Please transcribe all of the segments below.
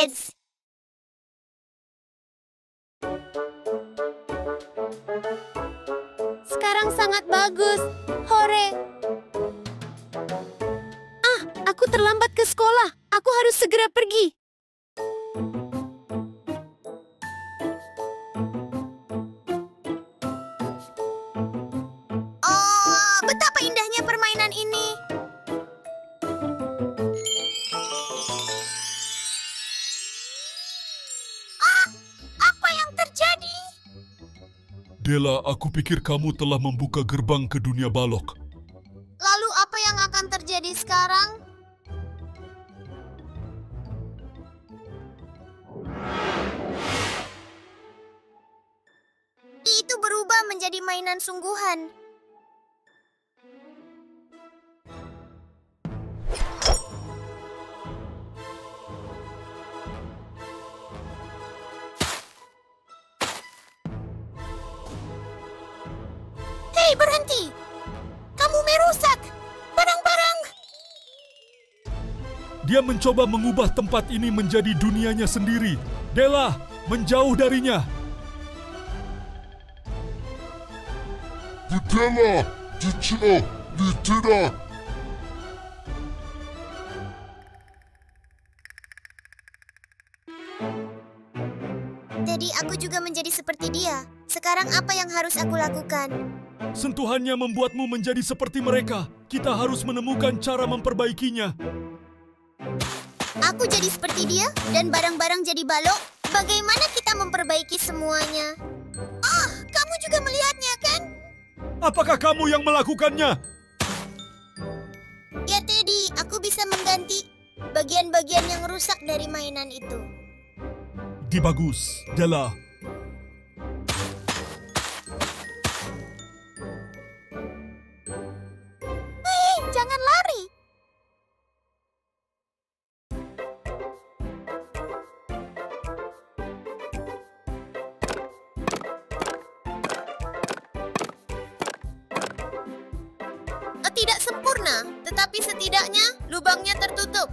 Yes! Sekarang sangat bagus. Hore! Aku terlambat ke sekolah. Aku harus segera pergi. Oh, betapa indahnya permainan ini. Apa yang terjadi? Della, aku pikir kamu telah membuka gerbang ke dunia balok. Lalu apa yang akan terjadi sekarang? Itu berubah menjadi mainan sungguhan. Hei, berhenti! Kamu merusak barang-barang! Dia mencoba mengubah tempat ini menjadi dunianya sendiri. Della, menjauh darinya. Della, tidak. Jadi aku juga menjadi seperti dia. Sekarang apa yang harus aku lakukan? Sentuhannya membuatmu menjadi seperti mereka. Kita harus menemukan cara memperbaikinya. Aku jadi seperti dia dan barang-barang jadi balok. Bagaimana kita memperbaiki semuanya? Kamu juga melihatnya, kan? Apakah kamu yang melakukannya? Ya, Teddy, aku bisa mengganti bagian-bagian yang rusak dari mainan itu. Bagus, Della. Hei, jangan lari! Tidak sempurna, tetapi setidaknya lubangnya tertutup.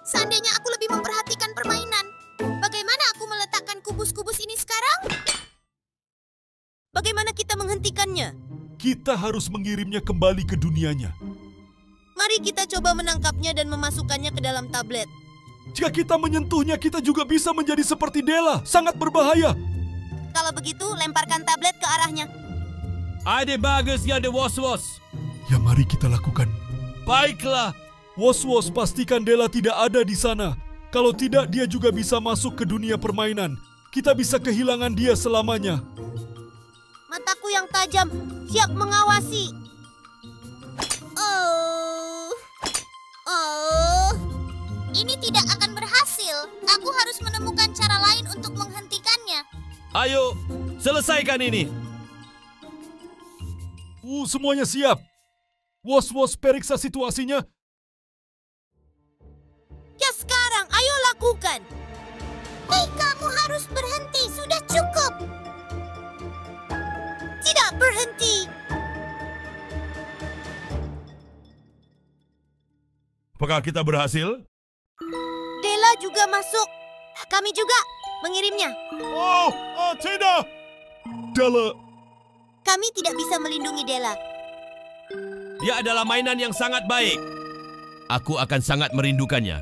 Seandainya aku lebih memperhatikan permainan, bagaimana aku meletakkan kubus-kubus ini sekarang? Bagaimana kita menghentikannya? Kita harus mengirimnya kembali ke dunianya. Mari kita coba menangkapnya dan memasukkannya ke dalam tablet. Jika kita menyentuhnya, kita juga bisa menjadi seperti Della. Sangat berbahaya. Kalau begitu, lemparkan tablet ke arahnya. Ide bagus ya, The Was-Was. Ya, mari kita lakukan. Baiklah. Was-Was, pastikan Della tidak ada di sana. Kalau tidak, dia juga bisa masuk ke dunia permainan. Kita bisa kehilangan dia selamanya. Mataku yang tajam, siap mengawasi. Ini tidak akan berhasil. Aku harus menemukan cara lain untuk menghentikannya. Ayo, selesaikan ini. Semuanya siap. Was-Was, periksa situasinya. Ya sekarang, ayo lakukan. Hei, kamu harus berhenti. Sudah cukup. Tidak berhenti. Apakah kita berhasil? Della juga masuk. Kami juga mengirimnya. Tidak. Della. Kami tidak bisa melindungi Della. Dia adalah mainan yang sangat baik. Aku akan sangat merindukannya.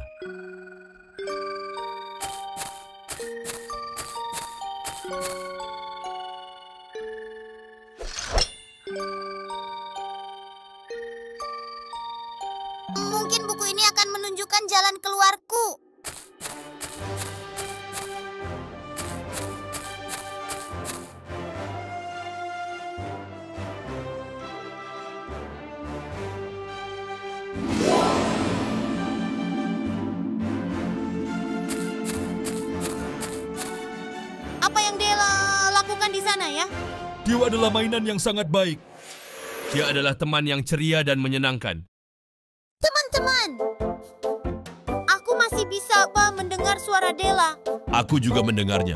Mungkin buku ini akan menunjukkan jalan keluarku. Apa yang Della lakukan di sana ya? Dia adalah mainan yang sangat baik. Dia adalah teman yang ceria dan menyenangkan. Teman-teman, bisa mendengar suara Della. Aku juga mendengarnya.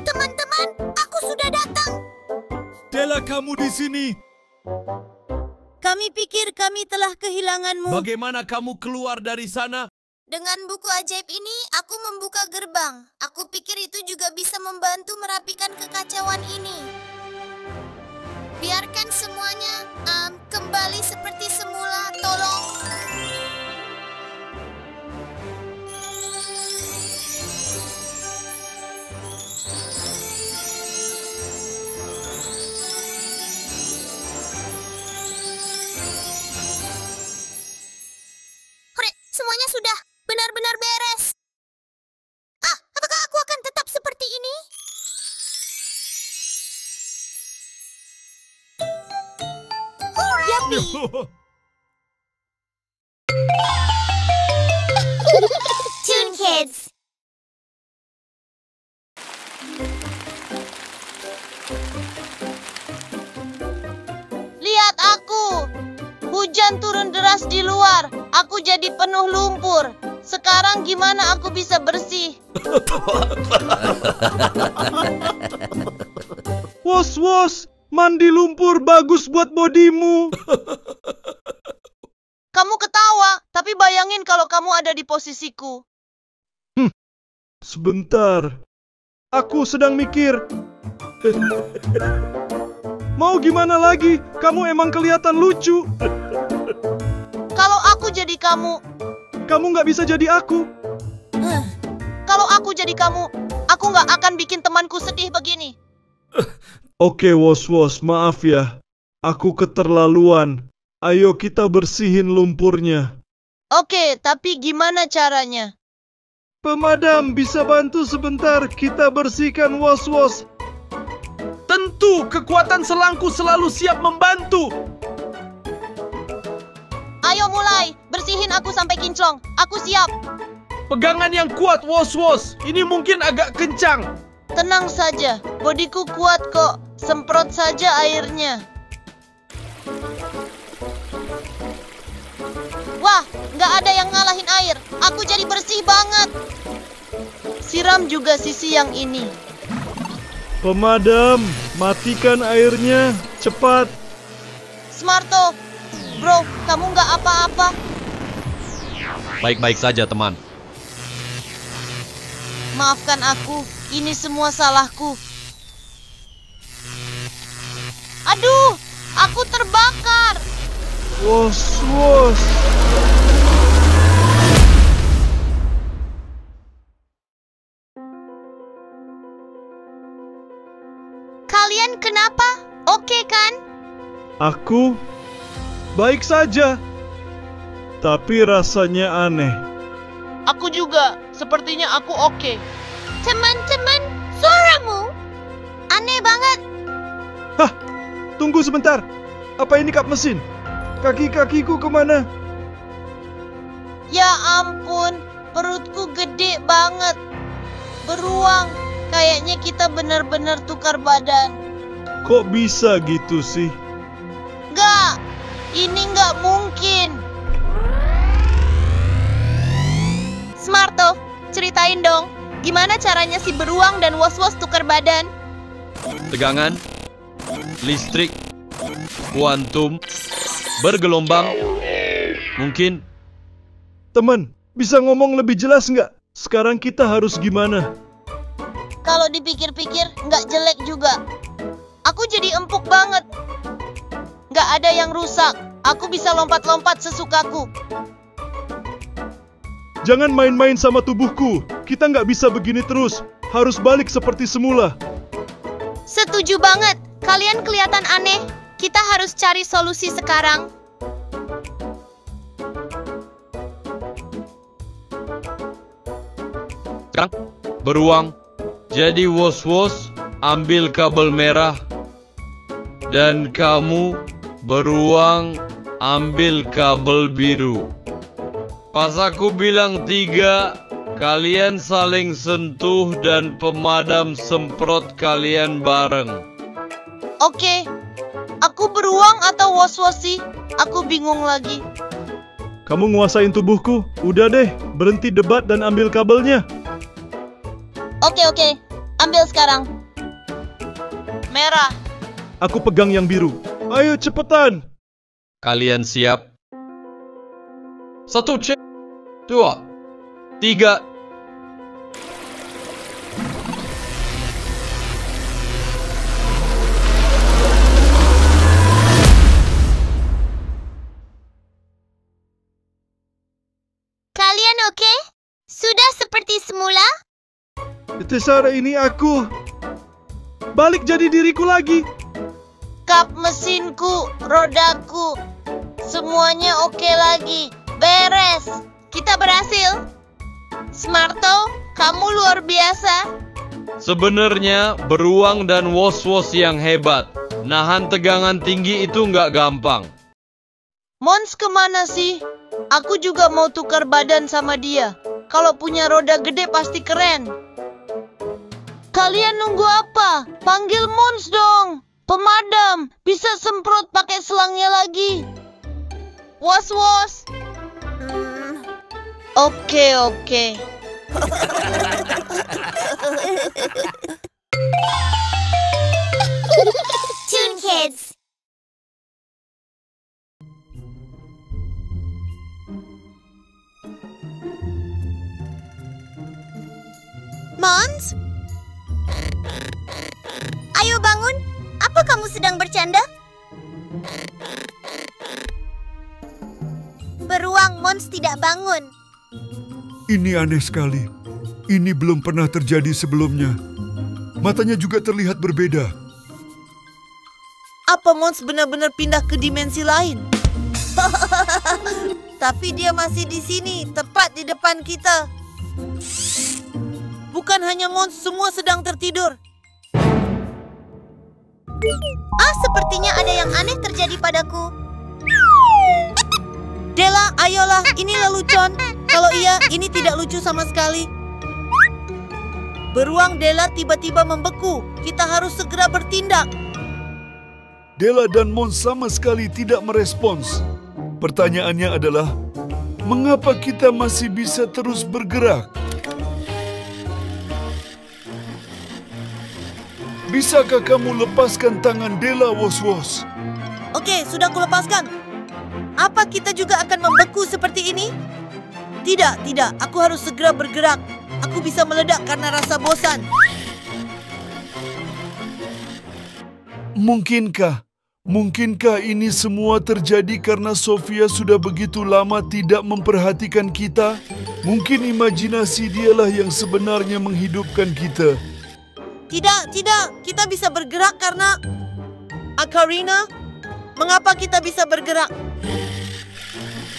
Teman-teman, aku sudah datang. Della, kamu di sini. Kami pikir kami telah kehilanganmu. Bagaimana kamu keluar dari sana? Dengan buku ajaib ini, aku membuka gerbang. Aku pikir itu juga bisa membantu merapikan kekacauan ini. Biarkan semuanya kembali seperti semula, tolong. Hore, semuanya sudah benar-benar beres. Apakah aku akan tetap seperti ini? Yapi, Toon Kids. Lihat aku. Hujan turun deras di luar. Aku jadi penuh lumpur. Sekarang gimana aku bisa bersih? Wos, mandi lumpur bagus buat bodimu. Kamu ketawa, tapi bayangin kalau kamu ada di posisiku. Sebentar. Aku sedang mikir. Mau gimana lagi? Kamu emang kelihatan lucu. Kalau aku jadi kamu, Kamu nggak bisa jadi aku. kalau aku jadi kamu, aku nggak akan bikin temanku sedih begini. Oke, Wos, maaf ya. Aku keterlaluan. Ayo kita bersihin lumpurnya. Oke, tapi gimana caranya? Pemadam bisa bantu sebentar. Kita bersihkan Wos. Tentu, kekuatan selangku selalu siap membantu. Ayo mulai, bersihin aku sampai kinclong. Aku siap. Pegangan yang kuat, Wos. Ini mungkin agak kencang. Tenang saja, bodiku kuat kok. Semprot saja airnya. Wah, nggak ada yang ngalahin air. Aku jadi bersih banget. Siram juga sisi yang ini. Pemadam, matikan airnya. Cepat. Smarto, bro, kamu nggak apa-apa. Baik-baik saja, teman. Maafkan aku, ini semua salahku. Aduh, aku terbakar. Wos. Kalian kenapa? Oke kan? Aku baik saja. Tapi rasanya aneh. Aku juga, sepertinya aku oke. Teman-teman, suaramu aneh banget. Tunggu sebentar. Apa ini kap mesin? Kaki-kakiku kemana? Ya ampun, perutku gede banget. Beruang, kayaknya kita benar-benar tukar badan. Kok bisa gitu sih? Nggak, ini nggak mungkin. Smarto, ceritain dong, gimana caranya si beruang dan Wos-Wos tukar badan? Tegangan, listrik, kuantum, bergelombang. Mungkin Teman, bisa ngomong lebih jelas nggak? Sekarang kita harus gimana? Kalau dipikir-pikir, nggak jelek juga. Aku jadi empuk banget. Nggak ada yang rusak. Aku bisa lompat-lompat sesukaku. Jangan main-main sama tubuhku. Kita nggak bisa begini terus. Harus balik seperti semula. Setuju banget. Kalian kelihatan aneh. Kita harus cari solusi sekarang. sekarang beruang. Jadi Wos-Wos ambil kabel merah. Dan kamu beruang ambil kabel biru. Pas aku bilang 3, kalian saling sentuh dan pemadam semprot kalian bareng. Oke, aku beruang atau Wos-Wos sih? Aku bingung lagi. Kamu nguasain tubuhku. Udah deh, berhenti debat dan ambil kabelnya. Oke. Ambil sekarang. Merah. Aku pegang yang biru. Ayo cepetan. Kalian siap? 1, cek. 2, 3. Kalian oke? Sudah seperti semula? Tesara, ini aku. Balik jadi diriku lagi. Kap mesinku, rodaku, semuanya oke lagi. Beres. Kita berhasil. Smarto, kamu luar biasa. Sebenarnya beruang dan wos-wos yang hebat. Nahan tegangan tinggi itu nggak gampang. Mons kemana sih? Aku juga mau tukar badan sama dia. Kalau punya roda gede pasti keren. Kalian nunggu apa? Panggil Mons dong. Pemadam, bisa semprot pakai selangnya lagi. Was-was. Oke. Toon Kids. Mons? Ayo bangun. Apa kamu sedang bercanda? Beruang Mons tidak bangun. Ini aneh sekali. Ini belum pernah terjadi sebelumnya. Matanya juga terlihat berbeda. Apa Mons benar-benar pindah ke dimensi lain? Tapi dia masih di sini, tepat di depan kita. Bukan hanya Mons, semua sedang tertidur. Sepertinya ada yang aneh terjadi padaku. Della, ayolah, ini lelucon. Kalau iya, ini tidak lucu sama sekali. Beruang Della tiba-tiba membeku. Kita harus segera bertindak. Della dan Mons sama sekali tidak merespons. Pertanyaannya adalah, mengapa kita masih bisa terus bergerak? Bisakah kamu lepaskan tangan Della, Wos-Wos? Oke, sudah kulepaskan. Apa kita juga akan membeku seperti ini? Tidak. Aku harus segera bergerak. Aku bisa meledak karena rasa bosan. Mungkinkah ini semua terjadi karena Sofia sudah begitu lama tidak memperhatikan kita? Mungkin imajinasi dialah yang sebenarnya menghidupkan kita. Tidak. Kita bisa bergerak karena... Akarina, mengapa kita bisa bergerak?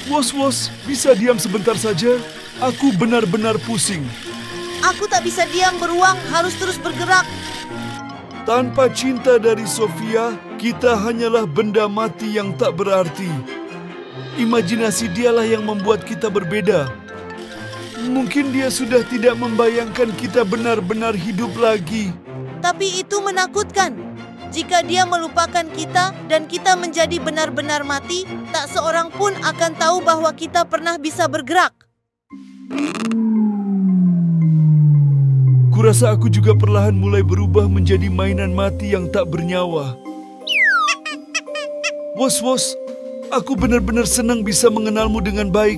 Wos-Wos, bisa diam sebentar saja? Aku benar-benar pusing. Aku tak bisa diam, beruang harus terus bergerak. Tanpa cinta dari Sofia, kita hanyalah benda mati yang tak berarti. Imajinasi dialah yang membuat kita berbeda. Mungkin dia sudah tidak membayangkan kita benar-benar hidup lagi. Tapi itu menakutkan. Jika dia melupakan kita dan kita menjadi benar-benar mati, tak seorang pun akan tahu bahwa kita pernah bisa bergerak. Kurasa aku juga perlahan mulai berubah menjadi mainan mati yang tak bernyawa. Wos-Wos, aku benar-benar senang bisa mengenalmu dengan baik.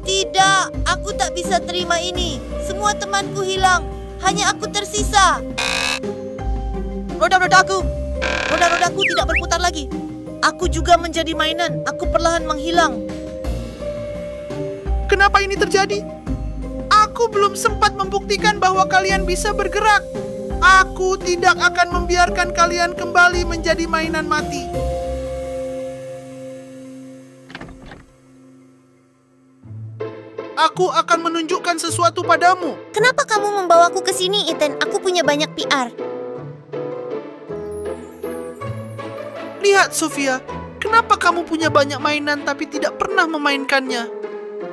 Tidak, aku tak bisa terima ini. Semua temanku hilang, hanya aku tersisa. Roda-rodaku tidak berputar lagi. Aku juga menjadi mainan, aku perlahan menghilang. Kenapa ini terjadi? Aku belum sempat membuktikan bahwa kalian bisa bergerak. Aku tidak akan membiarkan kalian kembali menjadi mainan mati. Aku akan menunjukkan sesuatu padamu. Kenapa kamu membawaku ke sini, Ethan? Aku punya banyak PR. Lihat, Sofia. Kenapa kamu punya banyak mainan tapi tidak pernah memainkannya?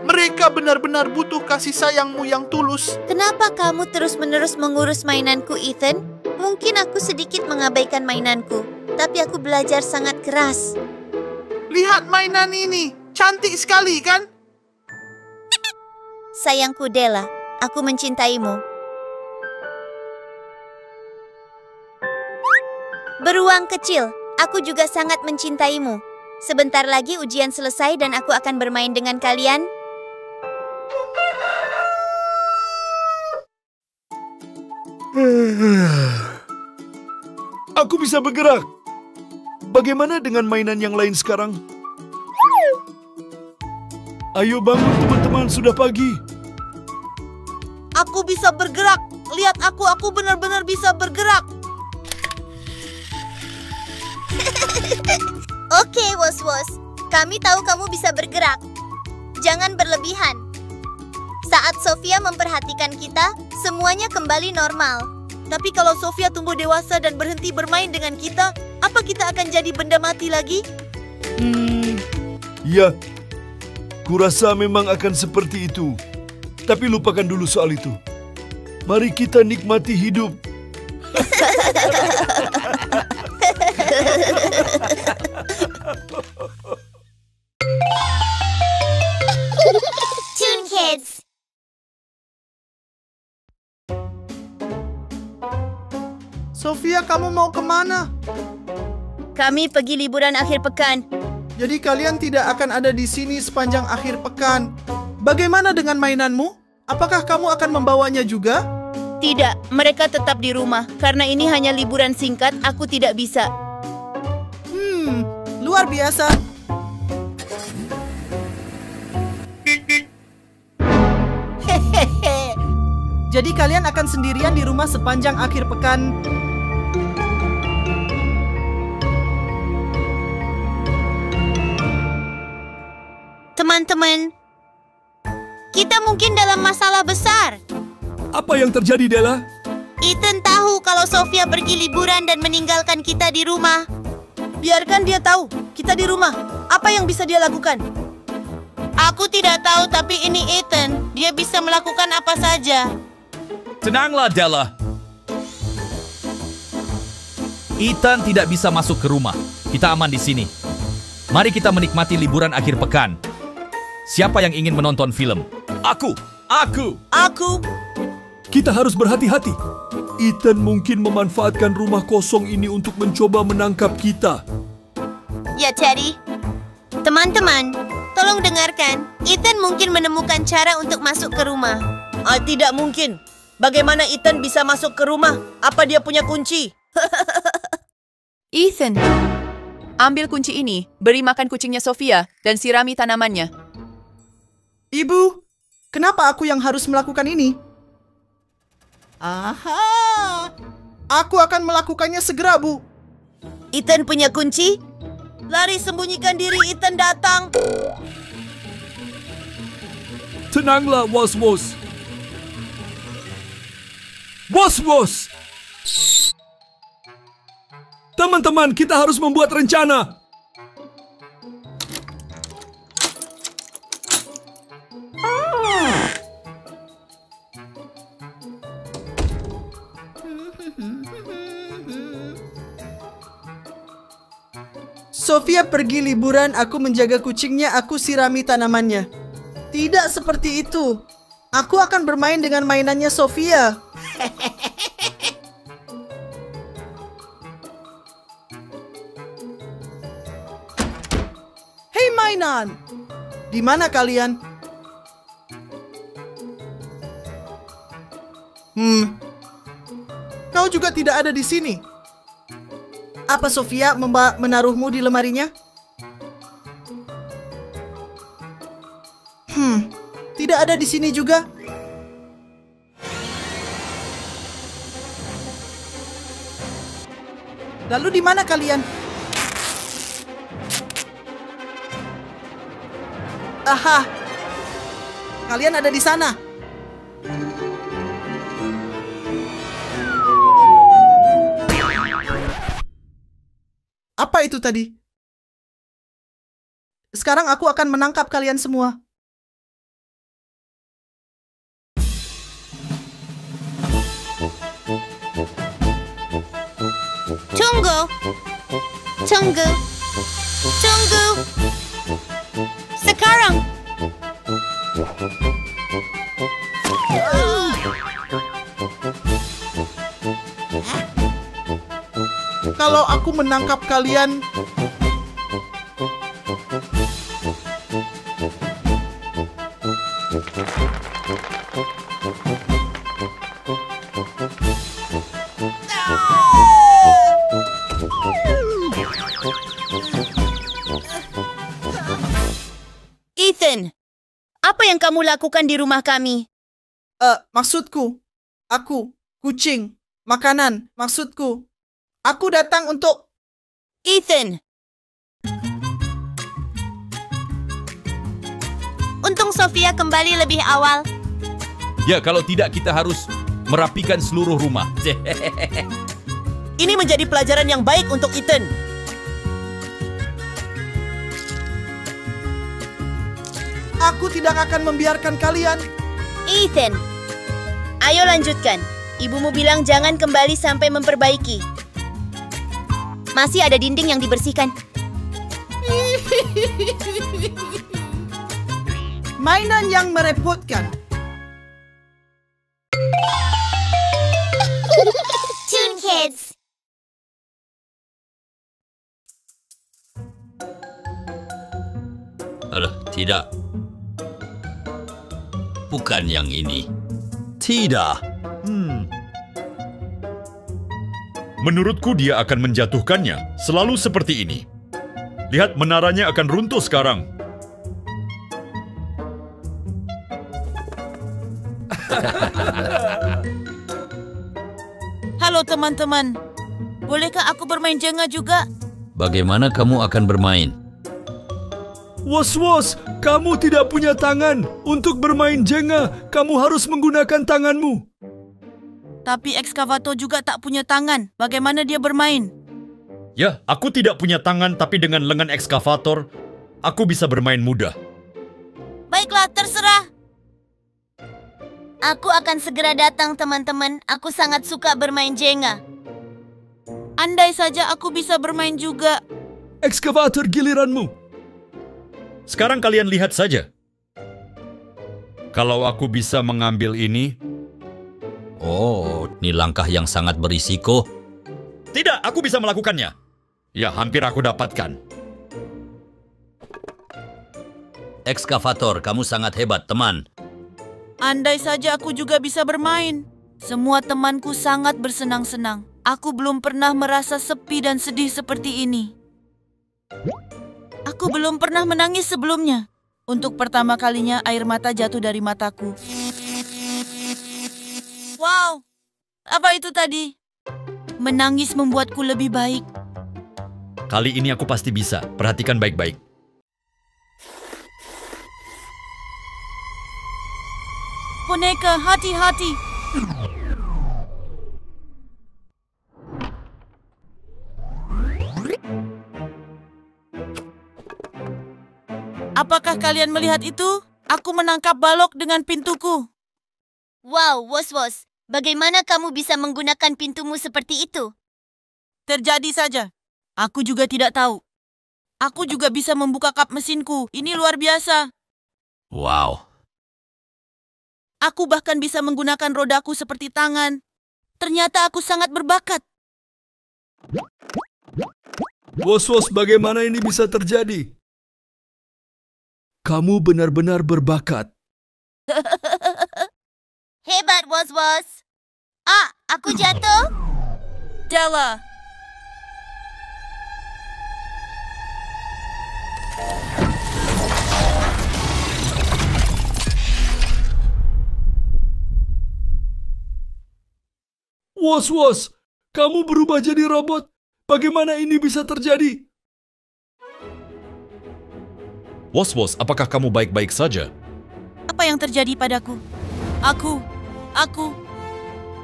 Mereka benar-benar butuh kasih sayangmu yang tulus. Kenapa kamu terus-menerus mengurus mainanku, Ethan? Mungkin aku sedikit mengabaikan mainanku, tapi aku belajar sangat keras. Lihat mainan ini. Cantik sekali, kan? Sayangku Della, aku mencintaimu. Beruang kecil, aku juga sangat mencintaimu. Sebentar lagi ujian selesai dan aku akan bermain dengan kalian. Aku bisa bergerak. Bagaimana dengan mainan yang lain sekarang? Ayo bangun teman-teman, sudah pagi. Aku bisa bergerak. Lihat aku benar-benar bisa bergerak. Oke, Wos-Wos. Kami tahu kamu bisa bergerak. Jangan berlebihan. Saat Sofia memperhatikan kita, semuanya kembali normal. Tapi kalau Sofia tumbuh dewasa dan berhenti bermain dengan kita, apa kita akan jadi benda mati lagi? Ya, kurasa memang akan seperti itu. Tapi lupakan dulu soal itu. Mari kita nikmati hidup. Toon Kids. Sofia, kamu mau kemana? Kami pergi liburan akhir pekan. Jadi kalian tidak akan ada di sini sepanjang akhir pekan. Bagaimana dengan mainanmu? Apakah kamu akan membawanya juga? Tidak, mereka tetap di rumah. Karena ini hanya liburan singkat, aku tidak bisa. Luar biasa. Jadi kalian akan sendirian di rumah sepanjang akhir pekan. Teman-teman, kita mungkin dalam masalah besar. Apa yang terjadi, Della? Ethan tahu kalau Sofia pergi liburan dan meninggalkan kita di rumah. Biarkan dia tahu, kita di rumah. Apa yang bisa dia lakukan? Aku tidak tahu, tapi ini Ethan. Dia bisa melakukan apa saja. Tenanglah, Della. Ethan tidak bisa masuk ke rumah. Kita aman di sini. Mari kita menikmati liburan akhir pekan. Siapa yang ingin menonton film? Aku. Kita harus berhati-hati. Ethan mungkin memanfaatkan rumah kosong ini untuk mencoba menangkap kita. Ya, Teddy. Teman-teman, tolong dengarkan. Ethan mungkin menemukan cara untuk masuk ke rumah. Tidak mungkin. Bagaimana Ethan bisa masuk ke rumah? Apa dia punya kunci? Ethan, ambil kunci ini, beri makan kucingnya Sofia, dan sirami tanamannya. Ibu, kenapa aku yang harus melakukan ini? Aha! Aku akan melakukannya segera, Bu. Ethan punya kunci? Lari, sembunyikan diri, Ethan datang. Tenanglah, Was-Was. Was-Was! Teman-teman, kita harus membuat rencana. Sofia pergi liburan, aku menjaga kucingnya, aku sirami tanamannya. Tidak seperti itu. Aku akan bermain dengan mainannya Sofia. Hei mainan, di mana kalian? Kau juga tidak ada di sini. Apa Sofia menaruhmu di lemarinya? Tidak ada di sini juga. Lalu di mana kalian? Aha. Kalian ada di sana. Apa itu tadi? Sekarang aku akan menangkap kalian semua. Tunggu. kalau aku menangkap kalian? Ethan, apa yang kamu lakukan di rumah kami? Maksudku, aku, kucing, makanan, maksudku. Aku datang untuk... Ethan, Untung Sofia kembali lebih awal. Ya, kalau tidak kita harus merapikan seluruh rumah. Ini menjadi pelajaran yang baik untuk Ethan. Aku tidak akan membiarkan kalian. Ethan, ayo lanjutkan. Ibumu bilang jangan kembali sampai memperbaiki. Masih ada dinding yang dibersihkan. Mainan yang merepotkan. Toon Kids. Aduh, tidak. Bukan yang ini. Tidak. Menurutku dia akan menjatuhkannya. Selalu seperti ini. Lihat, menaranya akan runtuh sekarang. Halo teman-teman, bolehkah aku bermain Jenga juga? Bagaimana kamu akan bermain? Was-was, kamu tidak punya tangan. Untuk bermain Jenga, kamu harus menggunakan tanganmu. Tapi ekskavator juga tak punya tangan. Bagaimana dia bermain? Ya, aku tidak punya tangan, tapi dengan lengan ekskavator, aku bisa bermain mudah. Baiklah, terserah. Aku akan segera datang, teman-teman. Aku sangat suka bermain Jenga. Andai saja aku bisa bermain juga. Ekskavator giliranmu. Sekarang kalian lihat saja. Kalau aku bisa mengambil ini... Oh, ini langkah yang sangat berisiko. Tidak, aku bisa melakukannya. Ya, hampir aku dapatkan. Ekskavator, kamu sangat hebat, teman. Andai saja aku juga bisa bermain. Semua temanku sangat bersenang-senang. Aku belum pernah merasa sepi dan sedih seperti ini. Aku belum pernah menangis sebelumnya. Untuk pertama kalinya air mata jatuh dari mataku. Wow, apa itu tadi? Menangis membuatku lebih baik. Kali ini aku pasti bisa. Perhatikan baik-baik. Boneka, hati-hati. Apakah kalian melihat itu? Aku menangkap balok dengan pintuku. Wow, Was-Was. Bagaimana kamu bisa menggunakan pintumu seperti itu? Terjadi saja. Aku juga tidak tahu. Aku juga bisa membuka kap mesinku. Ini luar biasa. Wow. Aku bahkan bisa menggunakan rodaku seperti tangan. Ternyata aku sangat berbakat. Was-was, bagaimana ini bisa terjadi? Kamu benar-benar berbakat. Hebat, Was-Was. Ah, aku jatuh. Jala. Was-was, kamu berubah jadi robot. Bagaimana ini bisa terjadi? Was-was, apakah kamu baik-baik saja? Apa yang terjadi padaku?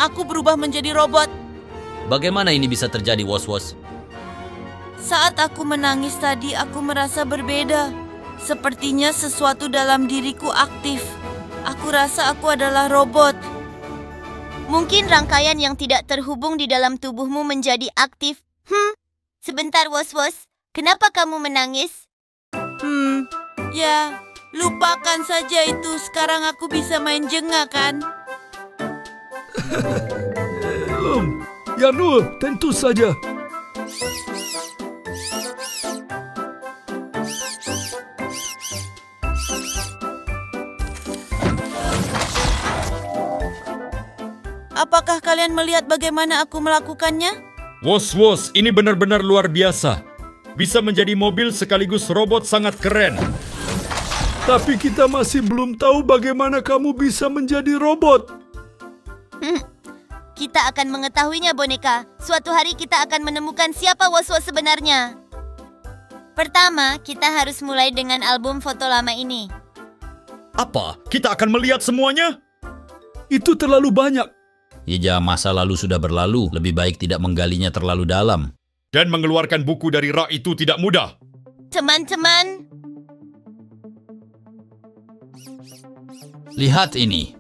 Aku berubah menjadi robot. Bagaimana ini bisa terjadi, Was-was? Saat aku menangis tadi, aku merasa berbeda. Sepertinya sesuatu dalam diriku aktif. Aku rasa aku adalah robot. Mungkin rangkaian yang tidak terhubung di dalam tubuhmu menjadi aktif. Sebentar, Was-Was. Kenapa kamu menangis? Ya, lupakan saja itu. Sekarang aku bisa main Jenga, kan? Ya, Nur, tentu saja. Apakah kalian melihat bagaimana aku melakukannya? Wos-wos, ini benar-benar luar biasa. Bisa menjadi mobil sekaligus robot sangat keren. Tapi kita masih belum tahu bagaimana kamu bisa menjadi robot. Kita akan mengetahuinya, boneka. Suatu hari kita akan menemukan siapa Was-Was sebenarnya. Pertama, kita harus mulai dengan album foto lama ini. Apa? Kita akan melihat semuanya? Itu terlalu banyak. Ya, masa lalu sudah berlalu. Lebih baik tidak menggalinya terlalu dalam. Dan mengeluarkan buku dari rak itu tidak mudah. Teman-teman, Lihat ini.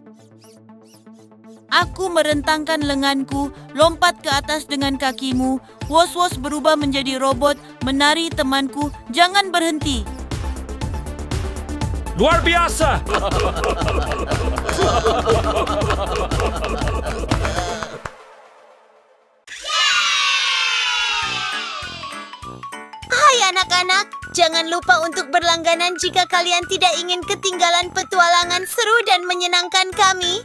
Aku merentangkan lenganku, lompat ke atas dengan kakimu. Was-was berubah menjadi robot, menari temanku, jangan berhenti. Luar biasa! hai anak-anak, jangan lupa untuk berlangganan jika kalian tidak ingin ketinggalan petualangan seru dan menyenangkan kami.